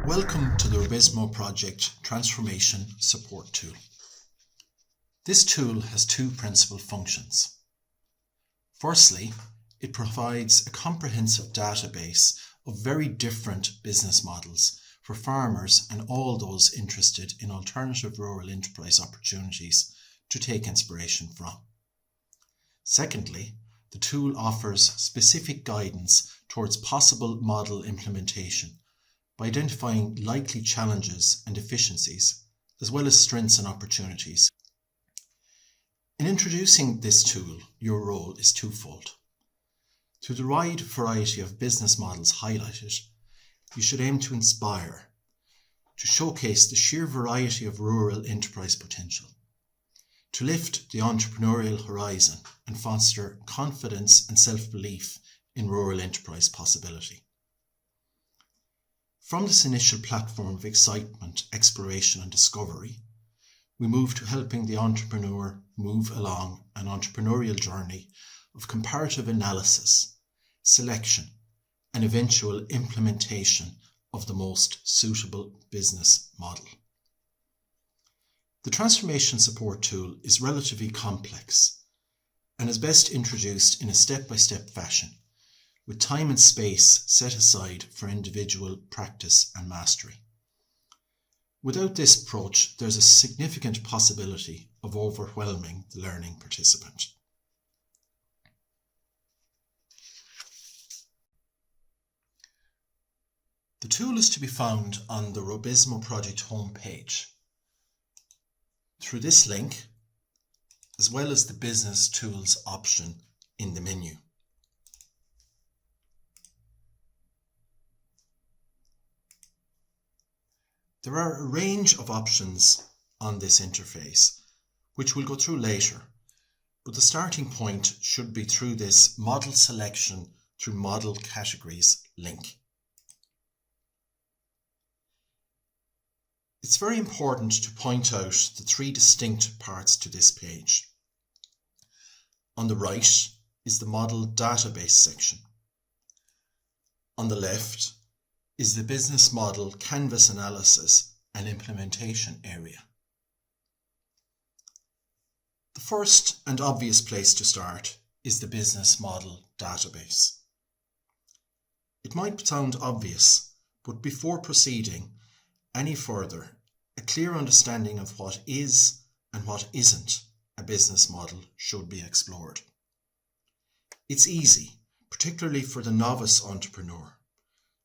Welcome to the Rubizmo Transformation Support Tool. This tool has two principal functions. Firstly, it provides a comprehensive database of very different business models for farmers and all those interested in alternative rural enterprise opportunities to take inspiration from. Secondly, the tool offers specific guidance towards possible model implementation by identifying likely challenges and deficiencies, as well as strengths and opportunities. In introducing this tool, your role is twofold. Through the wide variety of business models highlighted, you should aim to inspire, to showcase the sheer variety of rural enterprise potential, to lift the entrepreneurial horizon and foster confidence and self-belief in rural enterprise possibility. From this initial platform of excitement, exploration and discovery, we move to helping the entrepreneur move along an entrepreneurial journey of comparative analysis, selection, and eventual implementation of the most suitable business model. The Transformation Support Tool is relatively complex and is best introduced in a step-by-step fashion, with time and space set aside for individual practice and mastery. Without this approach, there's a significant possibility of overwhelming the learning participant. The tool is to be found on the Rubizmo project homepage through this link, as well as the Business Tools option in the menu. There are a range of options on this interface, which we'll go through later, but the starting point should be through this Model Selection through Model Categories link. It's very important to point out the three distinct parts to this page. On the right is the Model Database section. On the left is the Business Model Canvas Analysis and Implementation area. The first and obvious place to start is the Business Model Database. It might sound obvious, but before proceeding any further, a clear understanding of what is and what isn't a business model should be explored. It's easy, particularly for the novice entrepreneur,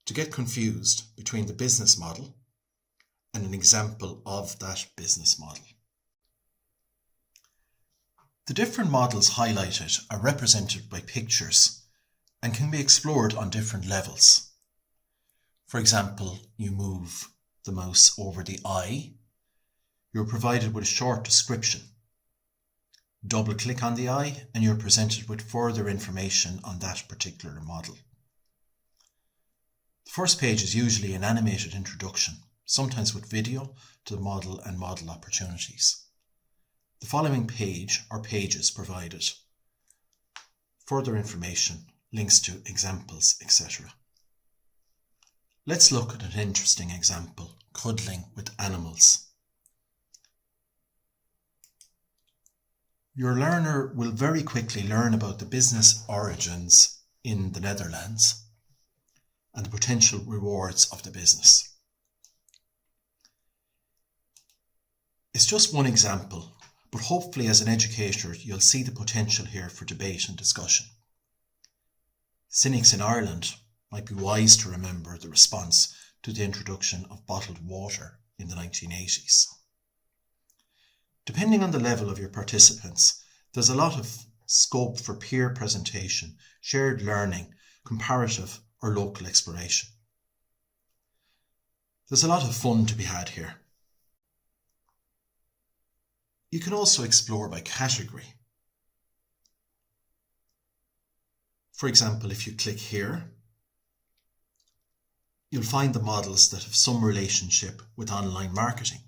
to get confused between the business model and an example of that business model. The different models highlighted are represented by pictures and can be explored on different levels. For example, you move the mouse over the eye, you're provided with a short description. Double click on the eye and you're presented with further information on that particular model. The first page is usually an animated introduction, sometimes with video, to the model and model opportunities. The following page or pages provided further information, links to examples, etc. Let's look at an interesting example, cuddling with animals. Your learner will very quickly learn about the business origins in the Netherlands and the potential rewards of the business. It's just one example, but hopefully as an educator you'll see the potential here for debate and discussion. Cynics in Ireland might be wise to remember the response to the introduction of bottled water in the 1980s. Depending on the level of your participants, there's a lot of scope for peer presentation, shared learning, comparative or local exploration. There's a lot of fun to be had here. You can also explore by category. For example, if you click here, you'll find the models that have some relationship with online marketing.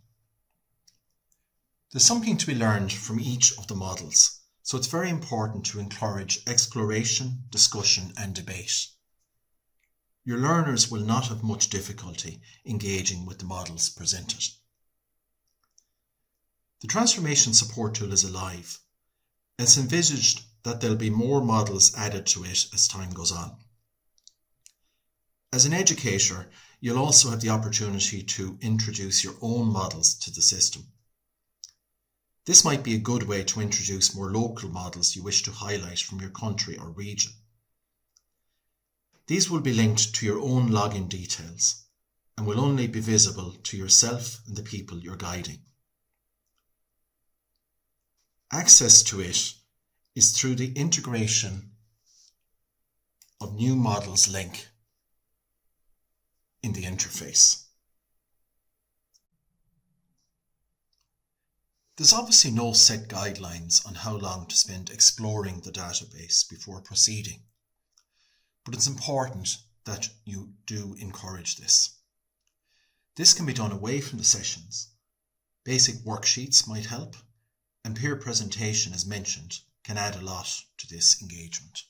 There's something to be learned from each of the models, so it's very important to encourage exploration, discussion and debate. your learners will not have much difficulty engaging with the models presented. The Transformation Support Tool is alive. It's envisaged that there'll be more models added to it as time goes on. As an educator, you'll also have the opportunity to introduce your own models to the system. This might be a good way to introduce more local models you wish to highlight from your country or region. These will be linked to your own login details and will only be visible to yourself and the people you're guiding. Access to it is through the integration of new models link in the interface. There's obviously no set guidelines on how long to spend exploring the database before proceeding, but it's important that you do encourage this. This can be done away from the sessions. Basic worksheets might help, and peer presentation, as mentioned, can add a lot to this engagement.